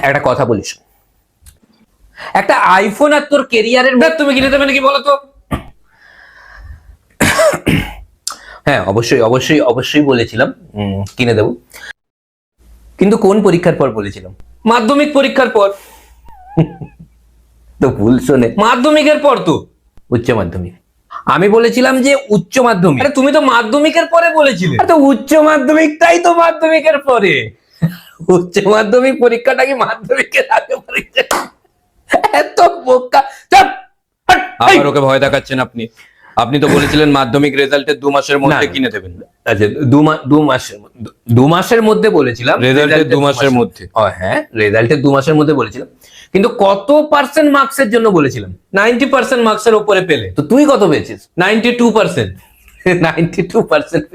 একটা কথা বলিস, একটা আইফোন আর তোর কেরিয়ারের তুমি কিনে দেবে নাকি বলো তো? হ্যাঁ, অবশ্যই অবশ্যই অবশ্যই বলেছিলাম কিনে দেবো, কিন্তু কোন পরীক্ষার পর বলেছিলাম? মাধ্যমিক পরীক্ষার পর। তো ভুল শোনে, মাধ্যমিকের পর তো উচ্চ মাধ্যমিক। আমি বলেছিলাম যে উচ্চ মাধ্যমিক। আরে তুমি তো মাধ্যমিকের পরে বলেছিলে। তো উচ্চ মাধ্যমিকটাই তো মাধ্যমিকের পরে। উচ্চ মাধ্যমিক পরীক্ষাটা কি মাধ্যমিকের আগে পরীক্ষা? এত বোকা। আবার ওকে ভয় দেখাচ্ছেন আপনি। আপনি তো বলেছিলেন মাধ্যমিক রেজাল্টের 2 মাসের মধ্যে কিনে দেবেন। আচ্ছা, 2 মাসের মধ্যে বলেছিলাম, রেজাল্টের 2 মাসের মধ্যে। হ্যাঁ, রেজাল্টের 2 মাসের মধ্যে বলেছিলাম, কিন্তু কত পার্সেন্ট মার্কসের জন্য বলেছিলাম? 90% মার্কসের উপরে পেলে। তো তুই কত পেয়েছিস? 92%। 92%